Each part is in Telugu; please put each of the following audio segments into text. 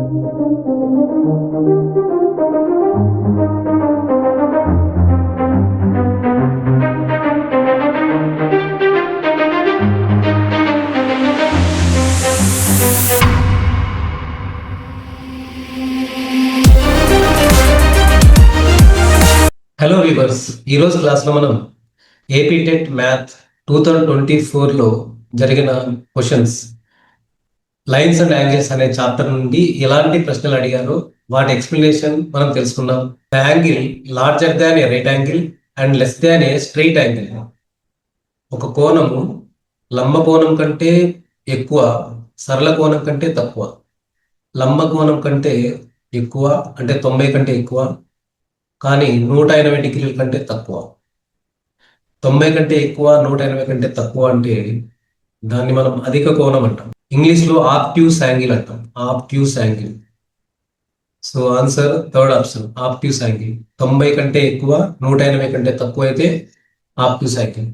హలో వీవర్స్, ఈరోజు క్లాస్లో మనం ఏపీ టెట్ మ్యాథ్ 2024లో జరిగిన క్వశ్చన్స్ లైన్స్ అండ్ యాంగిల్స్ అనే చాప్టర్ నుండి ఎలాంటి ప్రశ్నలు అడిగారో వాటి ఎక్స్ప్లెనేషన్ మనం తెలుసుకుందాం. Angle larger than A right angle and less than a straight angle. ఒక కోణము లంబ కోణం కంటే ఎక్కువ, సరళ కోణం కంటే తక్కువ. లంబ కోణం కంటే ఎక్కువ అంటే 90 కంటే ఎక్కువ, కానీ 180 డిగ్రీల కంటే తక్కువ. 90 కంటే ఎక్కువ, 180 కంటే తక్కువ అంటే దాన్ని మనం అధిక కోణం అంటాం. ఇంగ్లీష్లో ఆబ్ట్యూస్ యాంగిల్ అంటాం. Obtuse angle. So answer third option, obtuse angle. 90 కంటే ఎక్కువ, 180 కంటే తక్కువ అయితే ఆబ్ట్యూస్ యాంగిల్.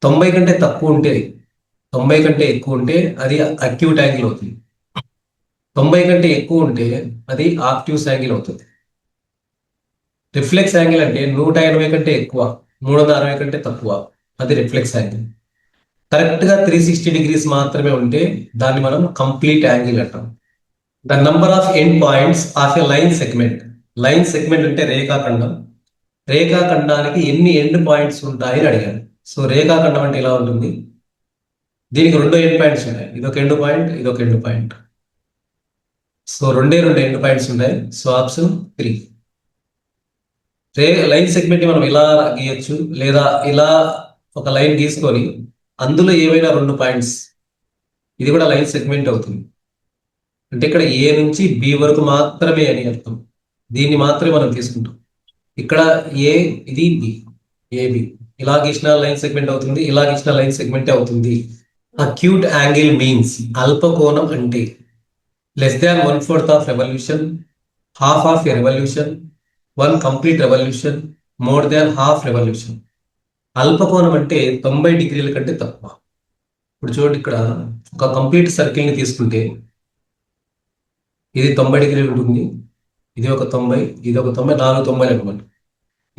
90 కంటే తక్కువ ఉంటే, 90 కంటే ఎక్కువ ఉంటే అది అక్యూట్ యాంగిల్ అవుతుంది. 90 కంటే ఎక్కువ ఉంటే అది ఆబ్ట్యూస్ యాంగిల్ అవుతుంది. రిఫ్లెక్స్ యాంగిల్ అంటే 180 కంటే ఎక్కువ, 360 కంటే తక్కువ, అది రిఫ్లెక్స్ యాంగిల్. కరెక్ట్గా 360 డిగ్రీస్ మాత్రమే ఉంటే దాన్ని మనం కంప్లీట్ యాంగిల్ అంటాం. The number of end points of a line segment. Line segment అంటే రేఖాఖండం. రేఖాఖండానికి ఎన్ని ఎండ్ పాయింట్స్ ఉంటాయి అని అడిగారు. సో రేఖాఖండం అంటే ఇలా ఉంటుంది. దీనికి 2 ఎండ్ పాయింట్స్ ఉన్నాయి. ఇదొక ఎండ్ పాయింట్, ఇదొక end point. So 2 end points ఉన్నాయి. So option 3. లైన్ సెగ్మెంట్ మనం ఇలా గీయచ్చు, లేదా ఇలా ఒక లైన్ గీసుకొని అందులో ఏవైనా 2 పాయింట్స్, ఇది కూడా లైన్ సెగ్మెంట్ అవుతుంది. అంటే ఇక్కడ ఏ నుంచి బి వరకు మాత్రమే అని అర్థం. దీన్ని మాత్రమే మనం తీసుకుంటాం. ఇక్కడ ఏ, ఇది బి, ఏబి. ఇలా గీసిన లైన్ సెగ్మెంట్ అవుతుంది, ఇలా గీసిన లైన్ సెగ్మెంటే అవుతుంది. అక్యూట్ యాంగిల్ మీన్స్ అల్పకోణం అంటే less than 1/4 of revolution, half of a revolution, 1 complete revolution, more than half revolution. అల్పకోణం అంటే 90 డిగ్రీల కంటే తక్కువ. ఇప్పుడు చూడండి, ఇక్కడ ఒక కంప్లీట్ సర్కిల్ని తీసుకుంటే ఇది 90 డిగ్రీలు ఉంటుంది, ఇది ఒక 90, ఇది ఒక 90, 4 90 అనమాట.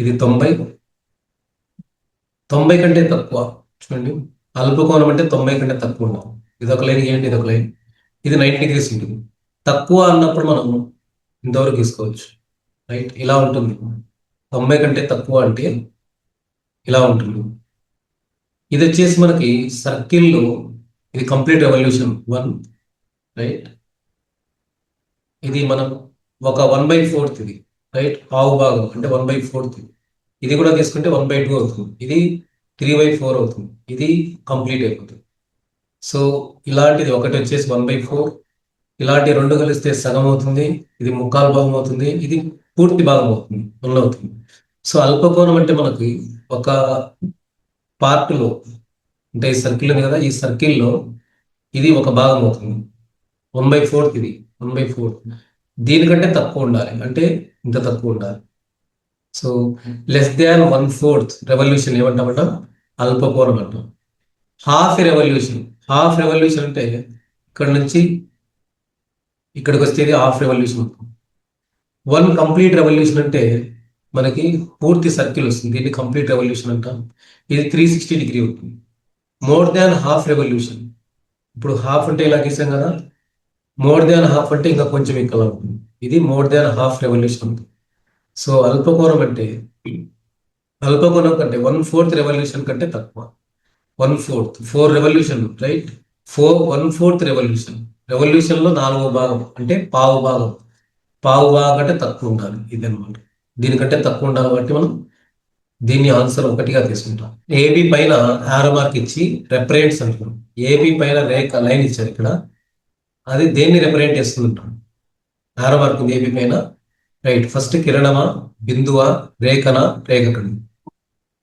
ఇది 90, 90 కంటే తక్కువ. చూడండి, అల్పకోణం అంటే 90 కంటే తక్కువ ఉండదు. ఇది ఒక లైన్ గీయండి, ఇది ఒక లైన్, ఇది 90 డిగ్రీస్ ఉంటుంది. తక్కువ అన్నప్పుడు మనం ఇంతవరకు తీసుకోవచ్చు, రైట్? ఇలా ఉంటుంది. 90 కంటే తక్కువ అంటే ఇలా ఉంటుంది. ఇది వచ్చేసి మనకి సర్కిల్లో ఇది కంప్లీట్ రెవల్యూషన్ 1, రైట్? ఇది మనం ఒక 1/4 ఇది, రైట్? పావు భాగం అంటే 1/4. ఇది కూడా తీసుకుంటే 1/2 అవుతుంది. ఇది 3/4 అవుతుంది. ఇది కంప్లీట్ అయిపోతుంది. సో ఇలాంటిది ఒకటి వచ్చేసి 1/4, ఇలాంటి 2 కలిస్తే సగం అవుతుంది, ఇది 3/4 భాగం అవుతుంది, ఇది పూర్తి భాగం అవుతుంది, 1 అవుతుంది. సో అల్పకోణం అంటే మనకి ఒక పార్ట్లో, అంటే ఈ సర్కిల్ ఉంది కదా, ఈ సర్కిల్లో ఇది ఒక భాగం అవుతుంది. 1/4 ఇది 1/4. దీనికంటే తక్కువ ఉండాలి, అంటే ఇంత తక్కువ ఉండాలి. సో లెస్ దాన్ 1/4 రెవల్యూషన్ ఏమంటామంట? అల్పకోణం అంటాం. హాఫ్ రెవల్యూషన్, హాఫ్ రెవల్యూషన్ అంటే ఇక్కడ నుంచి ఇక్కడికి వచ్చేది హాఫ్ రెవల్యూషన్ అవుతుంది. 1 కంప్లీట్ రెవల్యూషన్ అంటే మనకి పూర్తి సర్కిల్ వస్తుంది, దీన్ని కంప్లీట్ రెవల్యూషన్ అంటాం. ఇది 360 డిగ్రీ అవుతుంది. మోర్ దాన్ హాఫ్ రెవల్యూషన్, ఇప్పుడు హాఫ్ అంటే ఇలా గీసాం కదా, మోర్ దాన్ హాఫ్ అంటే ఇంకా కొంచెం ఇక్కడ ఉంటుంది, ఇది మోర్ దాన్ హాఫ్ రెవల్యూషన్ ఉంటుంది. సో అల్పకోణం అంటే అల్పకోణం కంటే 1/4 రెవల్యూషన్ కంటే తక్కువ. 1/4, 4 రెవల్యూషన్, రైట్? 1/4 రెవల్యూషన్, రెవల్యూషన్లో 4వ భాగం అంటే పావు భాగం. పావు భాగం కంటే తక్కువ ఉండాలి, ఇది అనమాట. దీనికంటే తక్కువ ఉండాలి కాబట్టి మనం దీన్ని ఆన్సర్ 1గా తీసుకుంటాం. ఏబి పైన ఆరో మార్క్ ఇచ్చి రెఫరెన్స్ అంటున్నాం. ఏబి పైన రేఖ లైన్ ఇచ్చారు ఇక్కడ, అది దేన్ని రిప్రజెంట్ చేస్తుంటాం? ఆరో మార్క్ ఉంది ఏబి పైన, రైట్? ఫస్ట్ కిరణమా, బిందువా, రేఖనా, రేఖకుడు.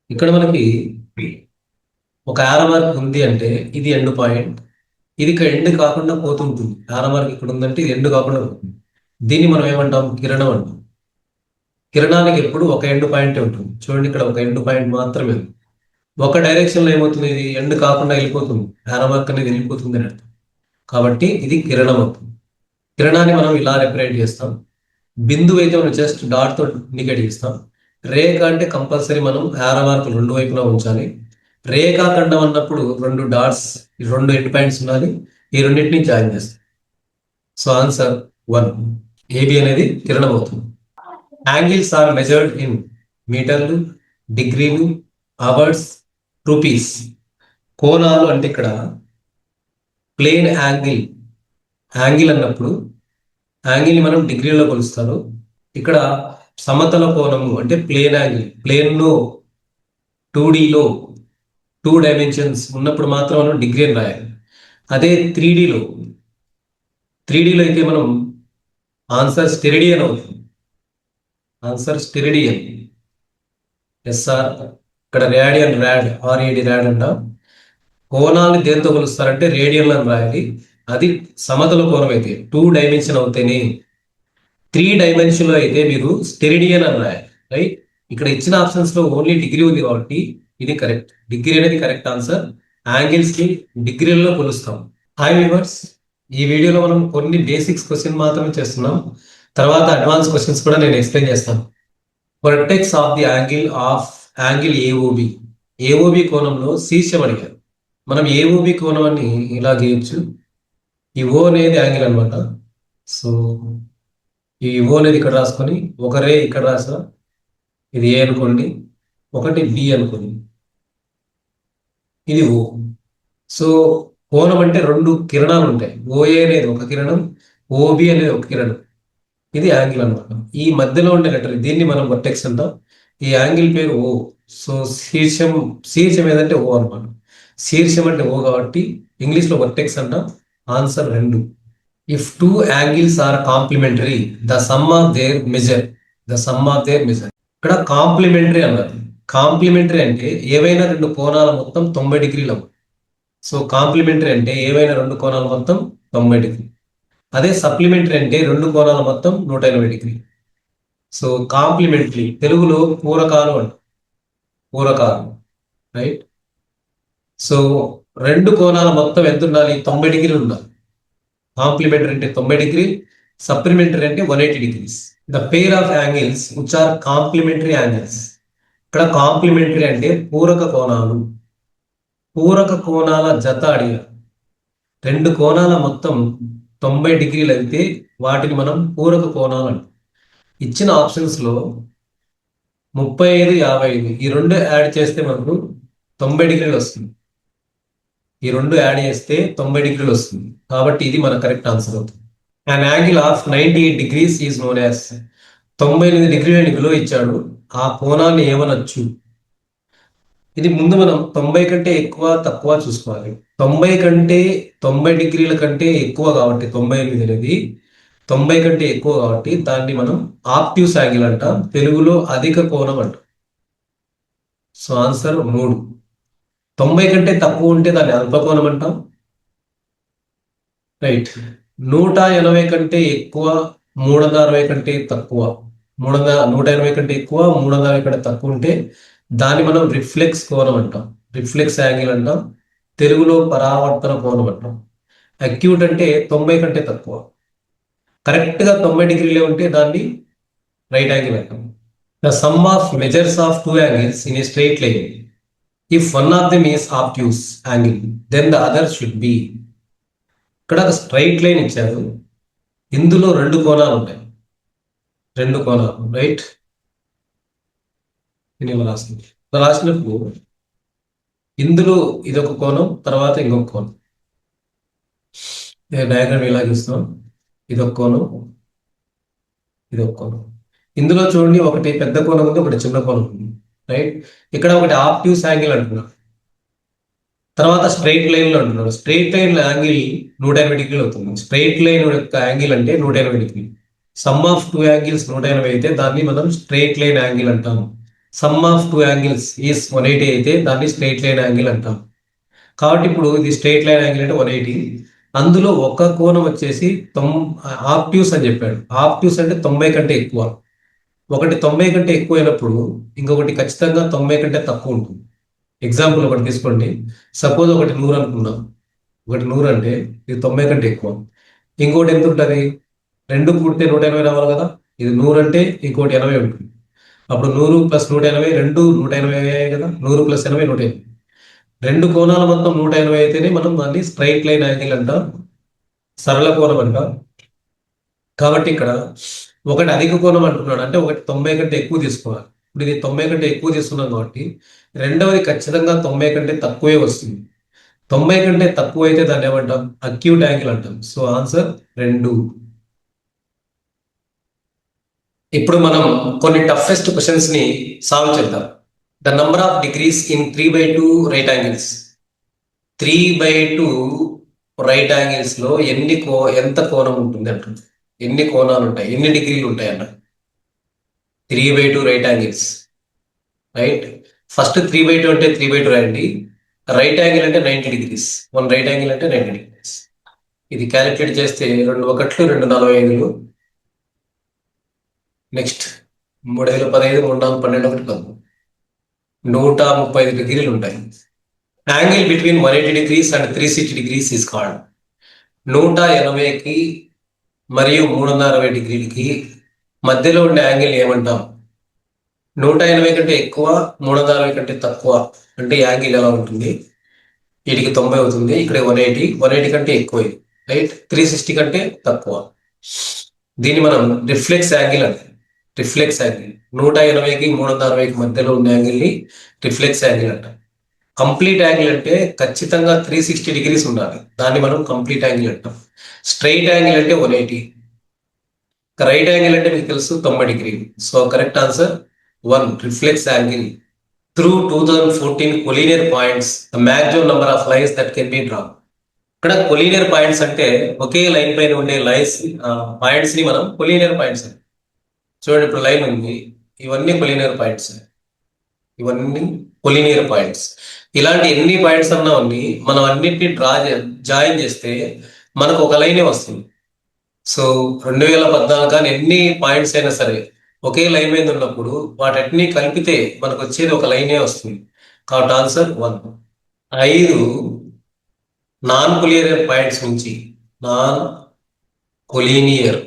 ఇక్కడ మనకి ఒక ఆరో మార్క్ ఉంది అంటే ఇది ఎండ్ పాయింట్, ఇది ఇక్కడ ఎండ్ కాకుండా పోతుంటుంది. ఆరో మార్క్ ఇక్కడ ఉందంటే ఇది ఎండ్ కాకుండా పోతుంది. దీన్ని మనం ఏమంటాం? కిరణం అంటాం. కిరణానికి ఎప్పుడు ఒక ఎండ్ పాయింట్ ఉంటుంది. చూడండి, ఇక్కడ ఒక ఎండ్ పాయింట్ మాత్రమే ఉంది. ఒక డైరెక్షన్లో ఏమవుతుంది? ఇది ఎండ్ కాకుండా వెళ్ళిపోతుంది, ఆరో మార్క్ అనేది వెళ్ళిపోతుంది అని అర్థం. కాబట్టి ఇది కిరణం అవుతుంది. కిరణాన్ని మనం ఇలా రిప్రజెంట్ చేస్తాం. బిందువు అయితే మనం జస్ట్ డాట్ తో ఇండికేట్ చేస్తాం. రేఖ అంటే కంపల్సరీ మనం యారో మార్కులు రెండు వైపులా ఉంచాలి. రేఖాఖండం అన్నప్పుడు రెండు డాట్స్, రెండు ఎండ్ పాయింట్స్ ఉండాలి. ఈ రెండింటిని జాయిన్ చేస్తాం. సో ఆన్సర్ 1, ఏబి అనేది కిరణం అవుతుంది. యాంగిల్స్ ఆర్ మెజర్డ్ ఇన్ మీటర్లు, డిగ్రీలు, అవర్స్, రూపీస్. కోణాలు అంటే ఇక్కడ ప్లేన్ యాంగిల్, యాంగిల్ అన్నప్పుడు యాంగిల్ని మనం డిగ్రీలో కొలుస్తారు. ఇక్కడ సమతల కోణము అంటే ప్లేన్ యాంగిల్, ప్లేన్లో 2Dలో 2 డైమెన్షన్స్ ఉన్నప్పుడు మాత్రం మనం డిగ్రీ అని రాయాలి. అదే 3Dలో అయితే మనం ఆన్సర్ స్టెరిడియన్ అవుతుంది. ఆన్సర్ స్టెరిడియన్. ఎస్ఆర్ ఇక్కడ రేడియన్, RAD ర్యాడ్ అంటాం. కోణాన్ని దేంతో కొలుస్తారంటే రేడియన్ అని రాయాలి. అది సమతల కోణం అయితే 2 డైమెన్షన్ అవుతేనే. 3 డైమెన్షన్లో అయితే మీరు స్టెరిడియన్ అని రాయాలి. రైట్. ఇక్కడ ఇచ్చిన ఆప్షన్స్ లో ఓన్లీ డిగ్రీ ఉంది కాబట్టి ఇది కరెక్ట్. డిగ్రీ అనేది కరెక్ట్ ఆన్సర్. యాంగిల్స్ ని డిగ్రీలలో కొలుస్తాం. హాయ్ వ్యూవర్స్, ఈ వీడియోలో మనం కొన్ని బేసిక్స్ క్వశ్చన్ మాత్రమే చేస్తున్నాం. తర్వాత అడ్వాన్స్ క్వశ్చన్స్ కూడా నేను ఎక్స్ప్లెయిన్ చేస్తాను. Vertex of the angle AOB. AOB కోణంలో శీర్షం అడిగారు. మనం ఏఓబి కోణం అని ఇలా గీయచ్చు. ఈ ఓ అనేది యాంగిల్ అనమాట. సో ఈ ఓ అనేది ఇక్కడ రాసుకొని ఒక రే ఇక్కడ రాసా, ఇది ఏ అనుకోండి, ఒకటి బి అనుకోండి, ఇది ఓ. సో కోణం అంటే రెండు కిరణాలు ఉంటాయి. ఓఏ అనేది ఒక కిరణం, ఓబి అనేది ఒక కిరణం. ఇది యాంగిల్ అనమాట. ఈ మధ్యలో ఉండే లెటర్ దీన్ని మనం వర్టెక్స్ అంటాం. ఈ యాంగిల్ పేరు ఓ. సో శీర్షం ఏదంటే ఓ అనమాట. శీర్షం అంటే ఓ కాబట్టి ఇంగ్లీష్లో వర్టెక్స్ అంటాం. Answer 2. If 2 angles are complementary the sum of their measure. ఇక్కడ కాంప్లిమెంటరీ అన్నది. కాంప్లిమెంటరీ అంటే ఏవైనా రెండు కోణాల మొత్తం 90 డిగ్రీలు. సో కాంప్లిమెంటరీ అంటే ఏవైనా రెండు కోణాల మొత్తం 90 డిగ్రీ. అదే సప్లిమెంటరీ అంటే రెండు కోణాల మొత్తం 180 డిగ్రీ. సో కాంప్లిమెంటరీ తెలుగులో పూరకాలు అంట. పూరకాలు, రైట్. సో రెండు కోణాల మొత్తం ఎంత ఉండాలి? 90 డిగ్రీలు ఉండాలి. కాంప్లిమెంటరీ అంటే 90 డిగ్రీ, సప్లిమెంటరీ అంటే 180 degrees. The pair of angles which are complementary angles. ఇక్కడ కాంప్లిమెంటరీ అంటే పూరక కోణాలు. పూరక కోణాల జత అడిగారు. రెండు కోణాల మొత్తం 90 డిగ్రీలు అయితే వాటిని మనం పూరక కోణాలు అంటాం. ఇచ్చిన ఆప్షన్స్ లో 35, 55 ఈ రెండు యాడ్ చేస్తే మనకు 90 డిగ్రీలు వస్తుంది. ఈ రెండు యాడ్ చేస్తే 90 డిగ్రీలు వస్తుంది. కాబట్టి ఇది మన కరెక్ట్ ఆన్సర్ అవుతుంది. And angle of 98 degrees is known as. 98 డిగ్రీలని విలువ ఇచ్చాడు. ఆ కోణాన్ని ఏమనొచ్చు? ఇది ముందు మనం 90 కంటే ఎక్కువ తక్కువ చూసుకోవాలి. 90 డిగ్రీల కంటే ఎక్కువ కాబట్టి 98 అనేది 90 కంటే ఎక్కువ కాబట్టి దాన్ని మనం ఆప్ట్యూస్ యాంగిల్ అంటాం. తెలుగులో అధిక కోణం అంటాం. So answer 3. 90 కంటే తక్కువ ఉంటే దాన్ని అల్పకోణం అంటాం. రైట్. 180 కంటే ఎక్కువ, 360 కంటే తక్కువ, 180 కంటే ఎక్కువ, 360 కంటే తక్కువ ఉంటే దాన్ని మనం రిఫ్లెక్స్ కోణం అంటాం. రిఫ్లెక్స్ యాంగిల్ అంటాం. తెలుగులో పరావర్తన కోణం అంటాం. అక్యూట్ అంటే 90 కంటే తక్కువ. కరెక్ట్గా 90 డిగ్రీలే ఉంటే దాన్ని రైట్ యాంగిల్ అంటాం. The sum of measures of 2 angles in a straight line. If one of them is obtuse angle then the other should be. ఇక్కడ ఒక స్ట్రైట్ లైన్ ఇచ్చారు. ఇందులో రెండు కోణాలు ఉంటాయి. రెండు కోణాలు, రైట్. నేను రాసినప్పుడు ఇందులో ఇదొక కోణం, తర్వాత ఇంకొక కోణం. డయాగ్రామ్ ఇలా గీస్తాం. ఇదొక కోణం, ఇదొక కోణం. ఇందులో చూడండి, ఒకటి పెద్ద కోణం ఉంది, ఒకటి చిన్న కోణం ఉంది, రైట్. ఇక్కడ ఒకటి ఆబ్ట్యూస్ యాంగిల్ అంటున్నాం. తర్వాత స్ట్రైట్ లైన్ లో అంటున్నాడు. స్ట్రైట్ లైన్ యాంగిల్ 180 డిగ్రీలు అవుతుంది. స్ట్రైట్ లైన్ యొక్క యాంగిల్ అంటే 180 డిగ్రీ. సమ్ ఆఫ్ 2 యాంగిల్స్ 180 అయితే దాన్ని మనం స్ట్రైట్ లైన్ యాంగిల్ అంటాం. సమ్ ఆఫ్ 2 యాంగిల్స్ ఈస్ 180 అయితే దాన్ని స్ట్రైట్ లైన్ యాంగిల్ అంటాం. కాబట్టి ఇప్పుడు ఇది స్ట్రైట్ లైన్ యాంగిల్ అంటే 180. అందులో ఒక కోణం వచ్చేసి ఆబ్ట్యూస్ అని చెప్పాడు. ఆబ్ట్యూస్ అంటే 90 కంటే ఎక్కువ. ఒకటి 90 కంటే ఎక్కువ అయినప్పుడు ఇంకొకటి ఖచ్చితంగా 90 కంటే తక్కువ ఉంటుంది. ఎగ్జాంపుల్ ఒకటి తీసుకోండి. సపోజ్ ఒకటి 100 అనుకున్నాం. ఒకటి 100 అంటే ఇది 90 కంటే ఎక్కువ. ఇంకోటి ఎంత ఉంటుంది? రెండు కూడితే 180 రావాలి కదా. ఇది 100 అంటే ఇంకోటి 80 ఉంటుంది. అప్పుడు 100 ప్లస్ 180 రెండు 180 అయ్యాయి కదా. 100 ప్లస్ 80 180. రెండు కోణాల మొత్తం 180 అయితేనే మనం దాన్ని స్ట్రైట్ లైన్ యాంగిల్ అంటాం, సరళ కోణం అంటాం. కాబట్టి ఇక్కడ ఒకటి అధిక కోణం అంటున్నాడు అంటే ఒకటి 90 కంటే ఎక్కువ తీసుకోవాలి. ఇప్పుడు ఇది 90 కంటే ఎక్కువ తీసుకున్నాం కాబట్టి రెండవది ఖచ్చితంగా 90 కంటే తక్కువే వస్తుంది. 90 కంటే తక్కువ అయితే దాన్ని ఏమంటాం? అక్యూట్ యాంగిల్ అంటాం. So answer 2. ఇప్పుడు మనం కొన్ని టఫెస్ట్ క్వశ్చన్స్ ని సాల్వ్ చేద్దాం. The number of degrees in 3/2 right angles. 3/2 right angles లో ఎంత కోణం ఉంటుంది అంటుంది. ఎన్ని కోణాలు ఉంటాయి, ఎన్ని డిగ్రీలు ఉంటాయి అన్న. 3/2 రైట్ యాంగిల్స్. రైట్, ఫస్ట్ 3/2 అంటే 3/2 రాయండి. రైట్ యాంగిల్ అంటే 90 డిగ్రీస్. వన్ రైట్ యాంగిల్ అంటే 90 డిగ్రీస్. ఇది క్యాలిక్యులేట్ చేస్తే 2 1 2 45. నెక్స్ట్ 3 5 15 3 4 12 1 135 డిగ్రీలు ఉంటాయి. Angle between 180 degrees and 360 degrees is called. 180కి మరియు 360 డిగ్రీలకి మధ్యలో ఉండే యాంగిల్ ఏమంటాం? 180 కంటే ఎక్కువ, 360 కంటే తక్కువ అంటే యాంగిల్ ఎలా ఉంటుంది? వీటికి 90 అవుతుంది, ఇక్కడ 180 కంటే ఎక్కువ, రైట్. 360 కంటే తక్కువ. దీన్ని మనం రిఫ్లెక్స్ యాంగిల్ అంటాం. రిఫ్లెక్స్ యాంగిల్ 180కి 360కి మధ్యలో ఉన్న యాంగిల్ని రిఫ్లెక్స్ యాంగిల్ అంటాం. కంప్లీట్ యాంగిల్ అంటే ఖచ్చితంగా 360 డిగ్రీస్ ఉండాలి, దాన్ని మనం కంప్లీట్ యాంగిల్ అంటాం. స్ట్రైట్ యాంగిల్ అంటే 180. రైట్ యాంగిల్ అంటే మీకు తెలుసు 90 డిగ్రీలు. So correct answer 1, reflex angle. Through 2014 collinear points, the maximum number of lines that can be draw. ఇక్కడ కొలీనియర్ పాయింట్స్ అంటే ఒకే లైన్ పైన ఉండే లైన్స్, పాయింట్స్ ని మనం కొలీనియర్ పాయింట్స్ అని. చూడండి, ఇప్పుడు లైన్ ఉంది, ఇవన్నీ కొలీనియర్ పాయింట్స్. ఇవన్నీ కొలీనియర్ పాయింట్స్. ఇలాంటి ఎన్ని పాయింట్స్ అన్నా ఉన్ని మనం అన్నింటినీ జాయిన్ చేస్తే మనకు ఒక లైనే వస్తుంది. సో 2014 కానీ ఎన్ని పాయింట్స్ అయినా సరే ఒకే లైన్ మీద ఉన్నప్పుడు వాటన్ని కలిపితే మనకు వచ్చేది ఒక లైనే వస్తుంది. కాబట్టి ఆన్సర్ 1. 5 నాన్ కొలీనియర్ పాయింట్స్ నుంచి నాన్ కొలీనియర్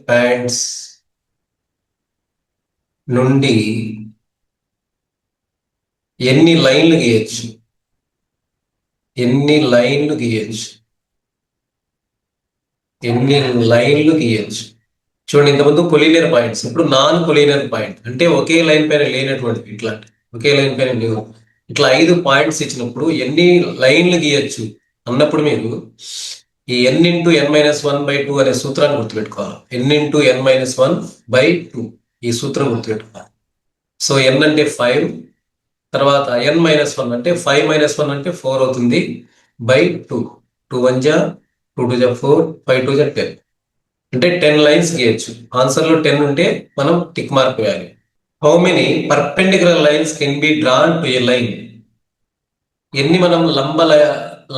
పాయింట్స్ నుండి ఎన్ని లైన్లు గీయచ్చు? చూడండి, ఇంతకుముందు కొలీనియర్ పాయింట్స్, ఇప్పుడు నాన్ కొలీనియర్ పాయింట్ అంటే ఒకే లైన్ పైన లేనటువంటిది. ఇట్లాంటి ఒకే లైన్ పైన లేవు. ఇట్లా 5 పాయింట్స్ ఇచ్చినప్పుడు ఎన్ని లైన్లు గీయచ్చు అన్నప్పుడు మీరు ఈ n×n-1/2 అనే సూత్రాన్ని గుర్తుపెట్టుకోవాలి. n×n-1/2 ఈ సూత్రం గుర్తుపెట్టుకోవాలి. సో n అంటే 5, తర్వాత n-1 అంటే 5 - 1 అంటే 4 అవుతుంది, బై 2. 2 1 జా 2 2 జా 4, 5 2 జా 10 అంటే 10 లైన్స్ గీయచ్చు. ఆన్సర్లో 10 ఉంటే మనం టిక్ మార్క్ వేయాలి. How many perpendicular lines can be drawn to A line? ఎన్ని మనం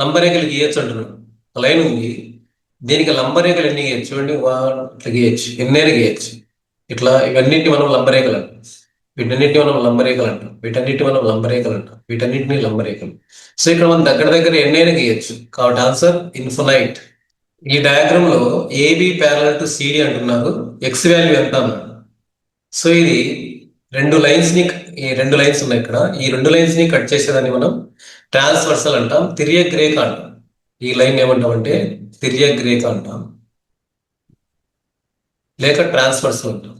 లంబరేఖలు గీయచ్చు అంటున్నాడు. లైన్ ఉంది, దీనికి లంబరేఖలు ఎన్ని గీయచ్చు? చూడండి, ఇట్లా గీయచ్చు, ఎన్నైనా గీయచ్చు. ఇట్లా ఇవన్నింటినీ మనం లంబరేఖలు అంటాం, వీటన్నిటిని మనం లంబరేఖలు అంటాం, వీటన్నిటిని లంబరేఖలు. సో ఇక్కడ మనం దగ్గర ఎన్నైనా గీయచ్చు. కాబట్టి ఆన్సర్ ఇన్ఫినైట్. ఈ డయాగ్రామ్ లో ఏబి ప్యారలల్ టు సిడి అంటున్నారు, ఎక్స్ వాల్యూ ఎంత అన్నాడు. సో ఇది ఈ రెండు లైన్స్ ఉన్నాయి ఇక్కడ. ఈ 2 లైన్స్ ని కట్ చేసేదాన్ని మనం ట్రాన్స్వర్సల్ అంటాం, తిర్యక్ రేఖ అంటాం. ఈ లైన్ ఏమంటాం అంటే తిర్యక్ రేఖ అంటాం, లేక ట్రాన్స్వర్సల్ అంటాం.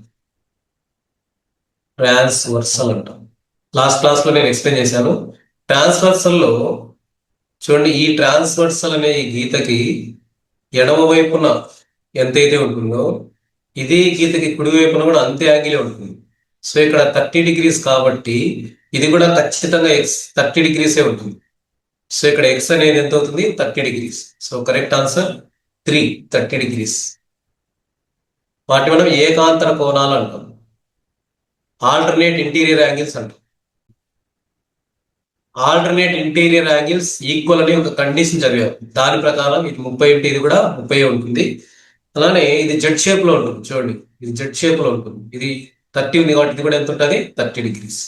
లాస్ట్ క్లాస్ లో నేను ఎక్స్ప్లెయిన్ చేశాను. ట్రాన్స్వర్సల్ లో చూడండి, ఈ ట్రాన్స్వర్సల్ అనే ఈ గీతకి ఎడమ వైపున ఎంతైతే ఉంటుందో ఇదే గీతకి కుడి వైపున కూడా అంతే యాంగిలే ఉంటుంది. సో ఇక్కడ 30 డిగ్రీస్ కాబట్టి ఇది కూడా ఖచ్చితంగా x 30 డిగ్రీసే ఉంటుంది. సో ఇక్కడ x అనేది ఎంత అవుతుంది? 30 degrees. So correct answer 3, 30 degrees. వాటి మనం ఏకాంతర కోణాలు అంటాం, ఆల్టర్నేట్ ఇంటీరియర్ యాంగిల్స్ అంటాం. ఆల్టర్నేట్ ఇంటీరియర్ యాంగిల్స్ ఈక్వల్ అని ఒక కండిషన్ చదివారు, దాని ప్రకారం ఇది 30 ఉంటే ఇది కూడా 30 ఉంటుంది. అలానే ఇది జెడ్ షేప్ లో ఉంటుంది. చూడండి, ఇది జెడ్ షేప్ లో ఉంటుంది, ఇది 30 ఉంది కాబట్టి ఇది కూడా ఎంత ఉంటుంది? 30 degrees.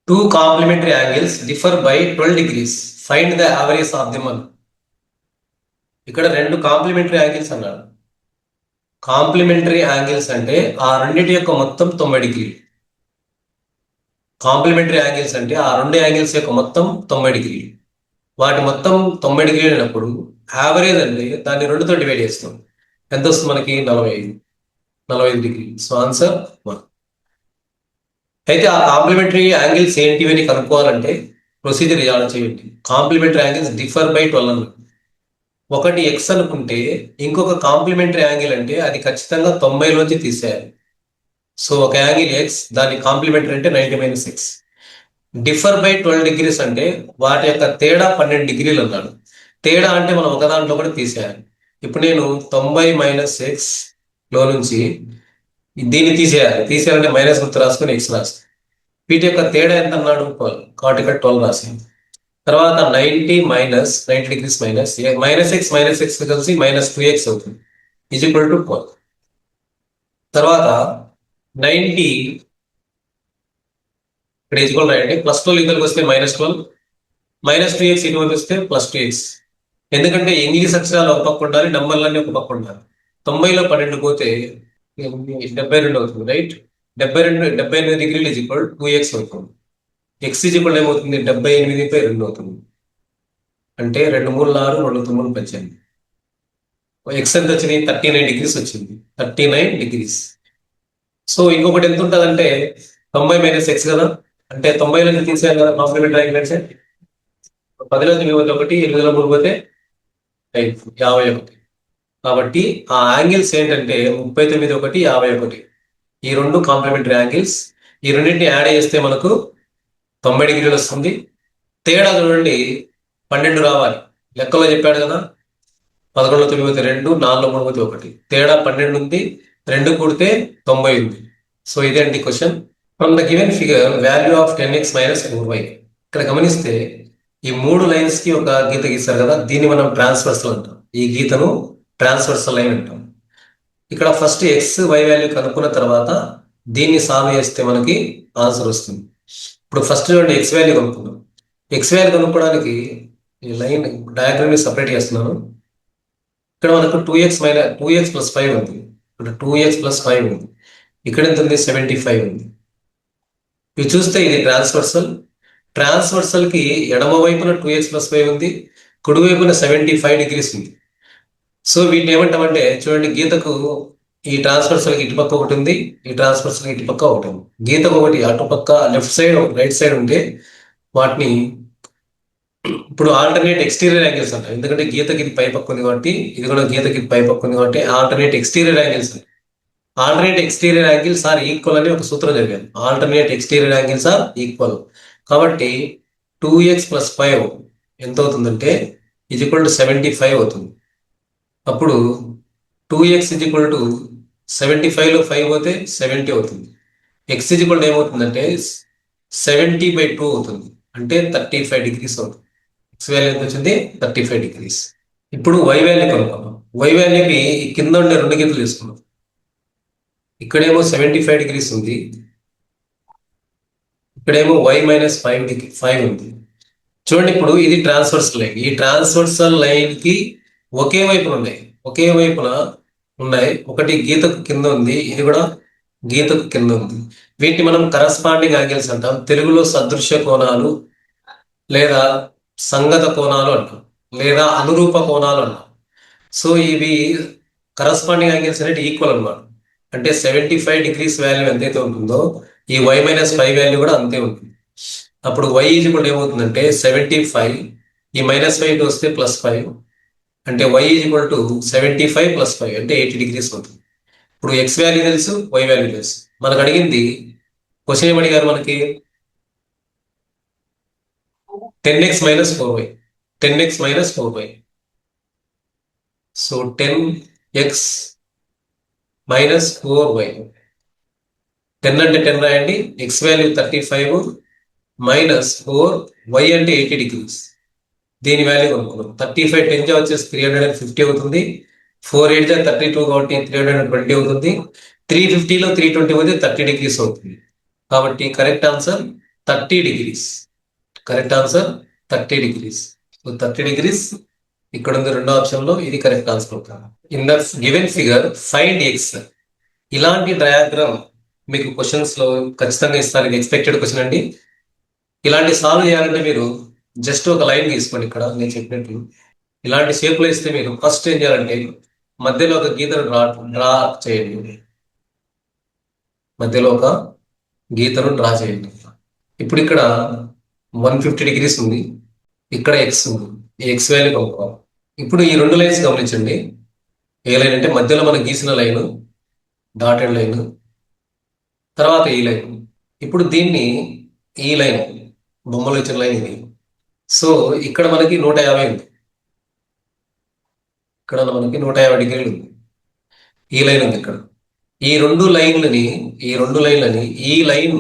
Two complementary angles differ by 12 degrees. Find the average of the one. ఇక్కడ రెండు కాంప్లిమెంటరీ యాంగిల్స్ అన్నాడు. కాంప్లిమెంటరీ యాంగిల్స్ అంటే ఆ రెండింటి యొక్క మొత్తం 90 డిగ్రీలు. కాంప్లిమెంటరీ యాంగిల్స్ అంటే ఆ రెండు యాంగిల్స్ యొక్క మొత్తం 90 డిగ్రీలు. వాటి మొత్తం 90 డిగ్రీలు అయినప్పుడు యావరేజ్ అంటే దాన్ని రెండుతో డివైడ్ చేస్తాం. ఎంత వస్తుంది మనకి? 45 డిగ్రీలు. So answer 1. అయితే ఆ కాంప్లిమెంటరీ యాంగిల్స్ ఏంటివి అని కనుక్కోవాలంటే ప్రొసీజర్ ఇలా చేయండి. కాంప్లిమెంటరీ యాంగిల్స్ డిఫర్ బై 12 అన్నాడు. ఒకటి ఎక్స్ అనుకుంటే ఇంకొక కాంప్లిమెంటరీ యాంగిల్ అంటే అది ఖచ్చితంగా 90లోంచి తీసేయాలి. సో ఒక యాంగిల్ ఎక్స్, దాని కాంప్లిమెంటరీ అంటే 90 - x. డిఫర్ బై 12 డిగ్రీస్ అంటే వాటి యొక్క తేడా 12 డిగ్రీలు అన్నాడు. తేడా అంటే మనం ఒక దాంట్లో కూడా తీసేయాలి. ఇప్పుడు నేను 90 - x లో నుంచి దీన్ని తీసేయాలి. తీసేయాలంటే మైనస్ గుర్తు రాసుకొని ఎక్స్ రాస్తాను. వీటి యొక్క తేడా ఎంత అన్నాడు? 12. కాబట్టి ఇక్కడ 12 రాసాను. తర్వాత 90 - 90 డిగ్రీస్ మైనస్ -x కలిసి -2x అవుతుంది. Is equal to 12. తర్వాత 90 ఇక్కడ ఈక్వల్ రాయండి. +12 ఇక్కడికి వస్తే -12, -2x ఇటువంటి వస్తే +2x. ఎందుకంటే ఇంగ్లీష్ అక్షరాలు ఒక పక్క ఉండాలి, నంబర్లన్నీ ఒక పక్క ఉండాలి. 90లో 12 పోతే 72 అవుతుంది, రైట్? 78 డిగ్రీలు ఈజ్ ఈక్వల్ 2x అవుతుంది. x ఈజ్ ఈక్వల్ ఏమవుతుంది? 78/2 అవుతుంది. అంటే 2 3 6, 2 9 18. x ఎంత వచ్చింది? 39 డిగ్రీస్ వచ్చింది. 39 డిగ్రీస్. సో ఇంకొకటి ఎంత ఉంటుందంటే 90 - x కదా, అంటే 90లోకి తీసేయాలి కదా కాంప్లిమెంటరీ యాంగిల్ అంటే. 10లోకి 1, 8లో 3 పోతే 51. కాబట్టి ఆ యాంగిల్స్ ఏంటంటే 39, 1, 51. ఈ రెండు కాంప్లిమెంటరీ యాంగిల్స్. ఈ రెండింటిని యాడ్ చేస్తే మనకు 90 డిగ్రీలు వస్తుంది. తేడా చూడండి, 12 రావాలి. లెక్కలో చెప్పాడు కదా, 11లో 9 పోతే 2, 4లో 3 పోతే 1. తేడా 12 ఉంది, 2 కూడితే 90 ఉంది. సో ఇదేంటి question. From the given figure value of 10x - 4y. ఇక్కడ గమనిస్తే ఈ 3 లైన్స్ కి ఒక గీత గీస్తారు కదా, దీన్ని మనం ట్రాన్స్వర్సల్ అంటాం. ఈ గీతను ట్రాన్స్వర్సల్ లైన్ అంటాం. ఇక్కడ ఫస్ట్ x, y వాల్యూ కనుక్కున్న తర్వాత దీన్ని సాల్వ్ చేస్తే మనకి ఆన్సర్ వస్తుంది. ఇప్పుడు ఫస్ట్ చూడండి, x వాల్యూ కనుక్కున్నాం. x వాల్యూ కనుక్కోవడానికి ఈ లైన్ డయాగ్రామ్ ని సపరేట్ చేస్తున్నాను. ఇక్కడ మనకు 2x + 5 ఉంది. ఇక్కడ 2x + 5 ఉంది. ఇక్కడ ఎంత ఉంది? 75 ఉంది. ఇవి చూస్తే ఇది ట్రాన్స్వర్సల్ కి ఎడమ వైపున 2x + 5 ఉంది, కుడి వైపున 75 డిగ్రీస్ ఉంది. సో వీటిని ఏమంటామంటే చూడండి, గీతకు ఈ ట్రాన్స్వర్సల్ కి ఇటుపక్క ఒకటి ఉంది, ఈ ట్రాన్స్వర్సల్ కి ఇటుపక్క ఒకటి ఉంది. గీతకు ఒకటి అటుపక్క లెఫ్ట్ సైడ్, రైట్ సైడ్ ఉంటే వాటిని ఇప్పుడు ఆల్టర్నేట్ ఎక్స్టీరియర్ యాంగిల్స్ అంటారు. ఎందుకంటే గీతకి ఇది పై పక్క ఉంది కాబట్టి, ఇది కూడా గీతకి ఇది పై పక్క ఉంది కాబట్టి ఆల్టర్నేట్ ఎక్స్టీరియర్ యాంగిల్స్ అంటారు. Alternate exterior angles are equal అని ఒక సూత్రం జరిగింది. Alternate exterior angles are equal. కాబట్టి 2x + 5 ఎంత అవుతుందంటే ఈజ్ ఈక్వల్ టు 75 అవుతుంది. అప్పుడు 2x ఈజ్ ఈక్వల్ టు 75లో 5 పోతే 70 అవుతుంది. x ఈజ్ ఈక్వల్ ఏమవుతుందంటే 70/2 అవుతుంది. అంటే 35 డిగ్రీస్ అవుతుంది. x వాల్యూ ఎంత వచ్చింది? 35 డిగ్రీస్. ఇప్పుడు y వాల్యూ కనుక్కుందాం. y వాల్యూకి కింద ఉండే రెండు గీతలు తీసుకున్నాం. ఇక్కడేమో 75 డిగ్రీస్ ఉంది, ఇక్కడేమో y - 5 ఉంది. చూడండి, ఇప్పుడు ఇది ట్రాన్స్వర్సల్ లైన్. ఈ ట్రాన్స్వర్సల్ లైన్ కి ఒకే వైపున ఉన్నాయి. ఒకటి గీతకు కింద ఉంది, ఇది కూడా గీతకు కింద ఉంది. వీటిని మనం కరస్పాండింగ్ యాంగిల్స్ అంటాం. తెలుగులో సదృశ్య కోణాలు లేదా సంగత కోణాలు అంటాం, లేదా అనురూప కోణాలు అంటాం. సో ఇవి కరస్పాండింగ్ యాంగిల్స్ అనేది ఈక్వల్ అన్నమాట. అంటే 75 డిగ్రీస్ వాల్యూ ఎంతైతే ఉంటుందో ఈ y - 5 వాల్యూ కూడా అంతే ఉంటుంది. అప్పుడు y ఈజ్ ఈక్వల్ ఏమవుతుందంటే 75, ఈ -5 వస్తే +5, అంటే y ఈజ్ ఈక్వల్ టు 75 + 5 అంటే 80 డిగ్రీస్ అవుతుంది. ఇప్పుడు x వాల్యూ తెలుసు, y వాల్యూ తెలుసు. మనకు అడిగింది క్వశ్చన్ ఏమడిగారు మనకి? 10x - 4y. 10x - 4y. So 10x - 4y. 10 అంటే 10 రాయండి. x వాల్యూ 35 -4, y అంటే 80 డిగ్రీస్. దీని వాల్యూ కనుక్కున్నాం. 35 10 వచ్చేసి 350 అవుతుంది. 4 8 32 కాబట్టి 320 అవుతుంది. 350లో 320 పోతే 30 డిగ్రీస్ అవుతుంది. కాబట్టి correct answer 30 degrees. Correct answer 30 degrees. So 30 degrees ఇక్కడ ఉంది రెండో ఆప్షన్ లో, ఇది కరెక్ట్ ఆన్సర్ అవుతుంది. In the given figure find X. ఇలాంటి డయాగ్రామ్ మీకు క్వశ్చన్స్ లో ఖచ్చితంగా ఇస్తారు. ఇది ఎక్స్పెక్టెడ్ క్వశ్చన్ అండి. ఇలాంటి సాల్వ్ చేయాలంటే మీరు జస్ట్ ఒక లైన్ తీసుకోండి. ఇక్కడ నేను చెప్పినట్టు ఇలాంటి షేప్ లో ఇస్తే మీరు ఫస్ట్ ఏం చేయాలంటే మధ్యలో ఒక గీతను డ్రా చేయండి. మధ్యలో ఒక గీతను డ్రా చేయండి. ఇప్పుడు ఇక్కడ 150 degrees ఉంది, ఇక్కడ ఎక్స్ ఉంది. ఈ ఎక్స్ వాల్యూ కనుక్కోవాలి. ఇప్పుడు ఈ రెండు లైన్స్ గమనించండి. ఏ లైన్ అంటే మధ్యలో మనం గీసిన లైన్, డాటెడ్ లైన్, తర్వాత ఈ లైన్. ఇప్పుడు దీన్ని ఈ లైన్, బొమ్మలో ఇచ్చిన లైన్ ఇది. సో ఇక్కడ మనకి 150 ఉంది, ఇక్కడ మనకి 150 డిగ్రీలు ఉంది. ఈ లైన్ ఉంది ఇక్కడ. ఈ రెండు లైన్లని ఈ లైన్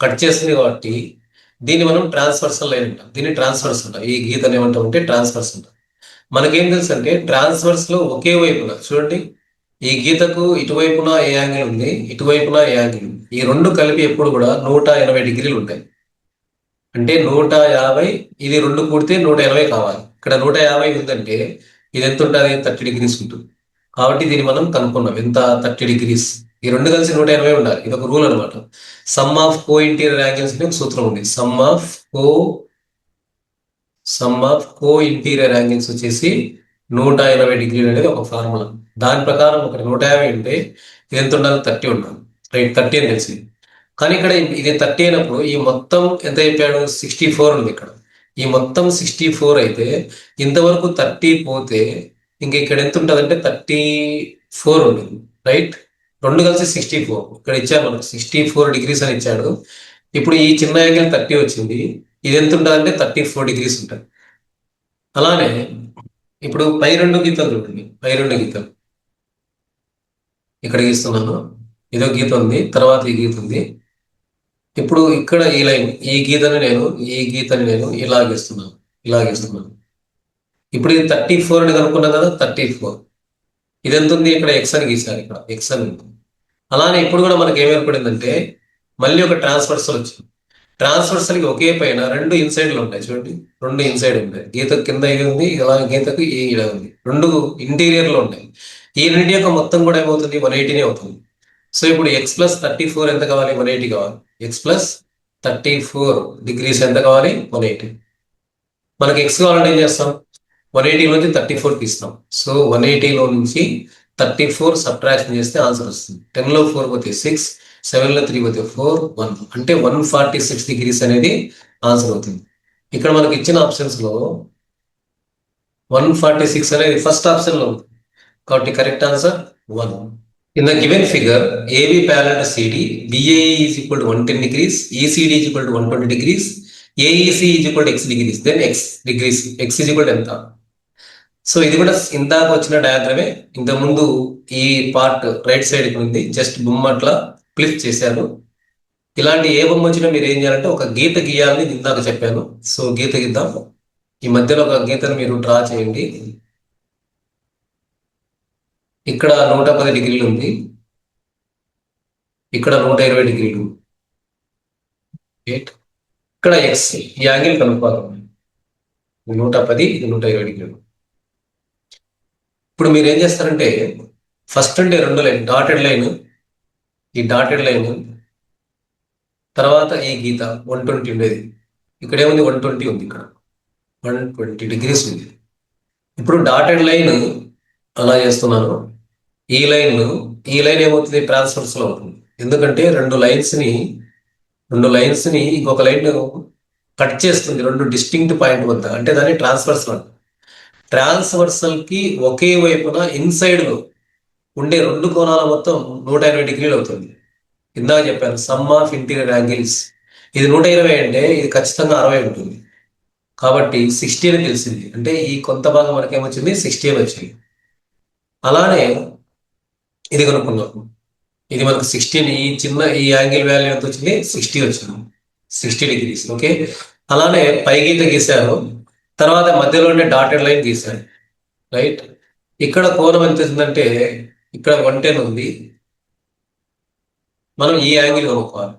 కట్ చేస్తుంది కాబట్టి దీన్ని మనం ట్రాన్స్వర్సల్ లైన్ అంటాం. దీన్ని ట్రాన్స్వర్స్ అంటాం. ఈ గీతను ఏమంటాం అంటే ట్రాన్స్వర్స్ అంటాం. మనకేం తెలుసు అంటే ట్రాన్స్వర్స్ లో ఒకే వైపున చూడండి, ఈ గీతకు ఇటువైపున ఏ యాంగిల్ ఉంది, ఇటువైపున ఏ యాంగిల్ ఉంది. ఈ రెండు కలిపి ఎప్పుడు కూడా 180 డిగ్రీలు ఉంటాయి. అంటే 150, ఇది రెండు కూడితే 180 కావాలి. ఇక్కడ 150 ఉందంటే ఇది ఎంత ఉంటుంది? 30 degrees ఉంటుంది. కాబట్టి దీన్ని మనం కనుక్కున్నాం. ఎంత? 30 degrees. ఈ రెండు కలిసి 180 ఉండాలి. ఇది ఒక రూల్ అనమాట. Some of co interior angles అని ఒక సూత్రం ఉంది. Some of co interior angles వచ్చేసి 180 డిగ్రీలు అనేది ఒక ఫార్ములా. దాని ప్రకారం ఒకటి 150 ఉంటే ఇది ఎంత ఉండాలి? 30 ఉండాలి. రైట్, 30 అని తెలిసింది. కానీ ఇక్కడ ఇది 30 అయినప్పుడు ఈ మొత్తం ఎంత అయిపోయాడు? 64 ఉంది ఇక్కడ. ఈ మొత్తం 64 అయితే ఇంతవరకు 30 పోతే ఇంక ఇక్కడ ఎంత ఉంటుంది అంటే 34 ఉంటుంది. రైట్, రెండు కలిసి 64. ఇక్కడ ఇచ్చారు మనకు 64 degrees అని ఇచ్చాడు. ఇప్పుడు ఈ చిన్న యాంగిల్ 30 వచ్చింది. ఇది ఎంత ఉంటుంది అంటే 34 degrees ఉంటుంది. అలానే ఇప్పుడు పై రెండు గీతలు చూడండి. పై రెండు గీతలు ఇక్కడ గీస్తున్నాను. ఇదో గీత ఉంది, తర్వాత ఈ గీత ఉంది. ఇప్పుడు ఇక్కడ ఈ లైన్, ఈ గీతని నేను ఇలా గీస్తున్నాను. ఇప్పుడు ఇది 34 అని కనుక్కున్నాం కదా, 34. ఇది ఎంత ఉంది? ఇక్కడ ఎక్స్ అని గీసారు. ఇక్కడ ఎక్స్ అని ఉంది. అలానే ఇప్పుడు కూడా మనకి ఏం ఏర్పడిందంటే మళ్ళీ ఒక ట్రాన్స్వర్సల్ వచ్చింది. ట్రాన్స్వర్సల్కి ఒకే పైన రెండు ఇన్సైడ్లు ఉంటాయి. చూడండి, రెండు ఇన్సైడ్ ఉంటాయి. గీత కింద ఇది ఉంది, అలాగే గీతకు ఇలా ఉంది. రెండు ఇంటీరియర్ లో ఉంటాయి. ఈ రెండు యొక్క మొత్తం కూడా ఏమవుతుంది? 180 అవుతుంది. సో ఇప్పుడు ఎక్స్ ప్లస్ 34 ఎంత కావాలి? 180 కావాలి. ఎక్స్ ప్లస్ 34 degrees ఎంత కావాలి? 180. మనకి ఎక్స్ కావాలంటే ఏం చేస్తాం? 180 నుంచి 34 తీస్తాం. సో 180లో నుంచి 34 సబ్ట్రాక్షన్ చేస్తే ఆన్సర్ వస్తుంది. 10లో 4 పోతే 6, 7లో 3 పోతే 4, 1 అంటే 146 degrees అనేది ఆన్సర్ అవుతుంది. ఇక్కడ మనకి ఇచ్చిన ఆప్షన్స్ లో 146 అనేది ఫస్ట్ ఆప్షన్ లో ఉంది. కాబట్టి correct answer 1. In the given figure, AB parallel to CD, BAE is equal to 110 degrees, ECD is equal to 120 degrees, AEC is equal to x degrees. Then x degrees, x is equal to ఎంత? సో ఇది కూడా ఇందాక వచ్చిన డయాగ్రామే. ఇంత ముందు ఈ పార్ట్ రైట్ సైడ్ ఉంది, జస్ట్ బొమ్మ అట్లా ఫ్లిప్ చేశారు. ఇలాంటి ఏ బొమ్మ వచ్చినా మీరు ఏం చేయాలంటే ఒక గీత గీయాలని ఇందాక చెప్పాను. సో గీత గీద్దాం. ఈ మధ్యలో ఒక గీతను మీరు డ్రా చేయండి. ఇక్కడ 110 డిగ్రీలు ఉంది, ఇక్కడ 120 డిగ్రీలు. ఇక్కడ ఎక్స్, ఈ యాంగిల్ కనుక్కోవాలి. 110, ఇది 120 డిగ్రీలు. ఇప్పుడు మీరు ఏం చేస్తారంటే ఫస్ట్ అంటే రెండు లైన్, డాటెడ్ లైన్, ఈ డాటెడ్ లైన్, తర్వాత ఈ గీత 120 ఉండేది. ఇక్కడ ఏముంది? 120 ఉంది. ఇక్కడ 120 degrees ఉంది. ఇప్పుడు డాటెడ్ లైన్ అలా చేస్తున్నాను. ఈ లైన్ ఏమవుతుంది? ట్రాన్స్ఫర్స్ లో అవుతుంది. ఎందుకంటే రెండు లైన్స్ ని ఇంకొక లైన్ కట్ చేస్తుంది రెండు డిస్టింక్ట్ పాయింట్ వద్ద. అంటే దాన్ని ట్రాన్స్ఫర్సల్ అంటారు. ట్రాన్స్వర్సల్ కి ఒకే వైపున ఇన్సైడ్ లో ఉండే రెండు కోణాల మొత్తం 180 డిగ్రీలు అవుతుంది. ఇందాక చెప్పాను సమ్ ఆఫ్ ఇంటీరియర్ యాంగిల్స్. ఇది 120 అంటే ఇది ఖచ్చితంగా 60 ఉంటుంది. కాబట్టి 60 అని తెలిసింది. అంటే ఈ కొంత భాగం మనకి ఏమొచ్చింది? 60 అని వచ్చింది. అలానే ఇది కనుక్కున్నాం. ఇది మనకు 16, ఈ యాంగిల్ వాల్యూ ఎంత వచ్చింది? 60 వచ్చింది. 60 degrees. ఓకే, అలానే పై గీత గీశారు, తర్వాత మధ్యలో ఉండే డాటెడ్ లైన్ గీశారు. రైట్, ఇక్కడ కోణం ఎంత వచ్చిందంటే ఇక్కడ 110 ఉంది. మనం ఈ యాంగిల్ కనుక్కోవాలి.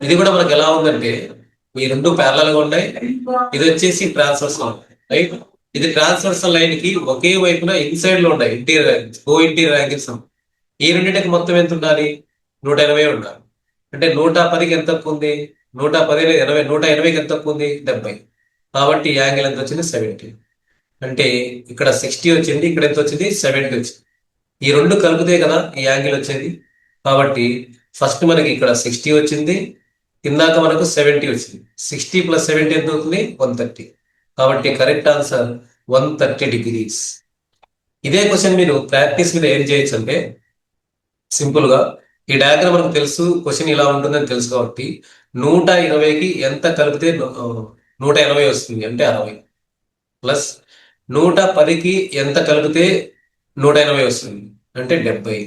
ఇది కూడా మనకి ఎలా ఉందంటే ఈ రెండు ప్యారలల్ గా ఉన్నాయి. ఇది వచ్చేసి ట్రాన్స్వర్సల్ రైట్. ఇది ట్రాన్స్వర్సల్ లైన్ కి ఒకే వైపున ఇన్సైడ్ లో ఉన్నాయి ఇంటీరియర్ యాంగిల్స్, కో ఇంటీరియర్ యాంగిల్స్. ఈ రెండింటికి మొత్తం ఎంత ఉండాలి? 180 ఉండాలి. అంటే 110కి ఎంత తక్కువ ఉంది? 110 80, 180కి ఎంత తక్కువ ఉంది? 70. కాబట్టి ఈ యాంగిల్ ఎంత వచ్చింది? 70. అంటే ఇక్కడ 60 వచ్చింది, ఇక్కడ ఎంత వచ్చింది? 70 వచ్చింది. ఈ రెండు కలిపితే కదా ఈ యాంగిల్ వచ్చేది. కాబట్టి ఫస్ట్ మనకి ఇక్కడ 60 వచ్చింది, ఇందాక మనకు 70 వచ్చింది. 60 + 70 ఎంత అవుతుంది? 130. కాబట్టి కరెక్ట్ ఆన్సర్ 130 డిగ్రీస్. ఇదే క్వశ్చన్ మీరు ప్రాక్టీస్ మీద ఏం చేయొచ్చు అంటే సింపుల్ గా ఈ డయాగ్రామ్ మనకు తెలుసు, క్వశ్చన్ ఇలా ఉంటుందని తెలుసు కాబట్టి 120కి ఎంత కలిపితే 180 వస్తుంది అంటే 60, ప్లస్ 110కి ఎంత కలిపితే 180 వస్తుంది అంటే 70.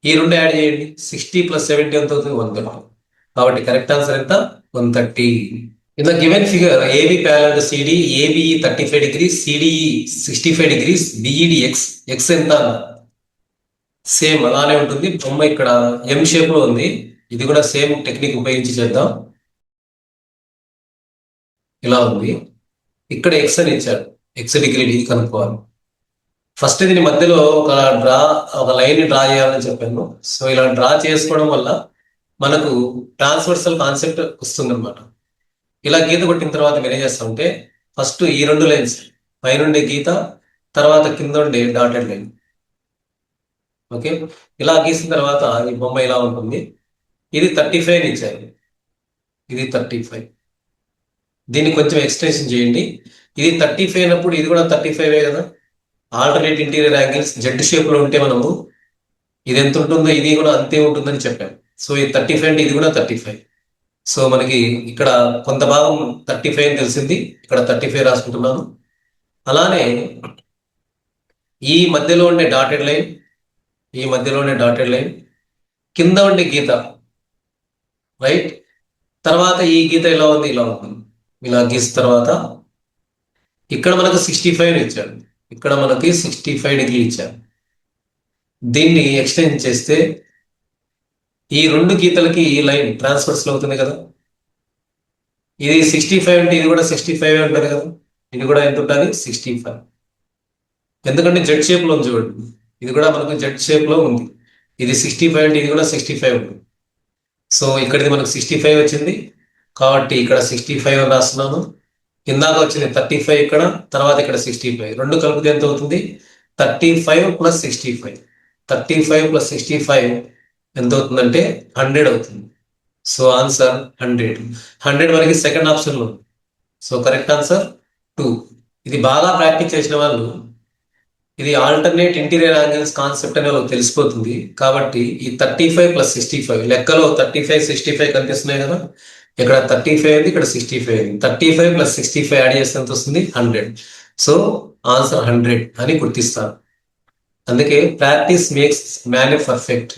ఈ రెండు యాడ్ చేయండి, 60 + 70 ఎంత అవుతుంది? 130. కాబట్టి కరెక్ట్ ఆన్సర్ ఎంత? 130. In the given figure AB parallel to CD, ABE 35 degrees, CDE 65 degrees, BED x ఎంత? సేమ్ అలానే ఉంటుంది. బొమ్మ ఇక్కడ ఎం షేప్ లో ఉంది. ఇది కూడా సేమ్ టెక్నిక్ ఉపయోగించి చేద్దాం. ఇలా ఉంది. ఇక్కడ ఎక్స్ అని ఇచ్చారు, ఎక్స్ డిగ్రీ ఇది కనుక్కోవాలి. ఫస్ట్ దీని మధ్యలో ఒక లైన్ ని డ్రా చేయాలని చెప్పాను. సో ఇలా డ్రా చేసుకోవడం వల్ల మనకు ట్రాన్స్వర్సల్ కాన్సెప్ట్ వస్తుంది అనమాట. ఇలా గీత కొట్టిన తర్వాత మీరు ఏం చేస్తామంటే ఫస్ట్ ఈ రెండు లైన్స్ పైనుండే గీత, తర్వాత కింద ఉండే డాటెడ్ లైన్. ఓకే, ఇలా గీసిన తర్వాత ఈ బొమ్మ ఇలా ఉంటుంది. ఇది 35 ఇచ్చారు, ఇది 35. దీన్ని కొంచెం ఎక్స్టెన్షన్ చేయండి. ఇది 35 అయినప్పుడు ఇది కూడా 35 కదా. Alternate interior angles Z shape లో ఉంటే మనము ఇది ఎంత ఉంటుందో ఇది కూడా అంతే ఉంటుందని చెప్పాం. సో ఇది 35 అంటే ఇది కూడా 35. సో మనకి ఇక్కడ కొంత భాగం 35 అని తెలిసింది, ఇక్కడ 35 రాసుకుంటున్నాను. అలానే ఈ మధ్యలో ఉండే డాటెడ్ లైన్, ఈ మధ్యలో ఉండే డాటెడ్ లైన్, కింద ఉండే గీత రైట్. తర్వాత ఈ గీత ఎలా ఉంది? ఇలా ఉంది. ఇలా గీసిన తర్వాత ఇక్కడ మనకు 65 ఇచ్చాడు, ఇక్కడ మనకి 65 డిగ్రీ ఇచ్చారు. దీన్ని ఎక్స్టెండ్ చేస్తే ఈ రెండు గీతలకి ఈ లైన్ ట్రాన్స్ఫర్స్ అవుతుంది కదా. ఇది 65 అంటే ఇది కూడా 65 ఉంటుంది కదా. ఇది కూడా ఎంత ఉంటుంది? 65. ఎందుకంటే జెడ్ షేప్ లో ఉంది చూడండి, ఇది కూడా మనకు జెడ్ షేప్ లో ఉంది. ఇది 65 అంటే ఇది కూడా 65 ఉంటుంది. సో ఇక్కడిది మనకు 65 వచ్చింది కాబట్టి ఇక్కడ 65 అని రాస్తున్నాను. ఇందాక వచ్చింది 35 ఇక్కడ, తర్వాత ఇక్కడ 65. రెండు కలిపితే ఎంత అవుతుంది? 35 + 65. 35 + 65 ఎంత అవుతుందంటే 100 అవుతుంది. So answer 100. 100 మనకి సెకండ్ ఆప్షన్ లో ఉంది. So correct answer 2. ఇది బాగా ప్రాక్టీస్ చేసిన వాళ్ళు ఇది ఆల్టర్నేట్ ఇంటీరియర్ యాంగిల్స్ కాన్సెప్ట్ అనే వాళ్ళకి తెలిసిపోతుంది. కాబట్టి ఈ 35 + 65 లెక్కలో 35, 65 కనిపిస్తున్నాయి కదా. ఇక్కడ 35 ఉంది, ఇక్కడ 65 ఉంది. 35 + 65 యాడ్ చేస్తే ఎంత వస్తుంది? 100. సో ఆన్సర్ 100 అని గుర్తిస్తారు. అందుకే ప్రాక్టీస్ మేక్స్ మ్యాన్ పర్ఫెక్ట్.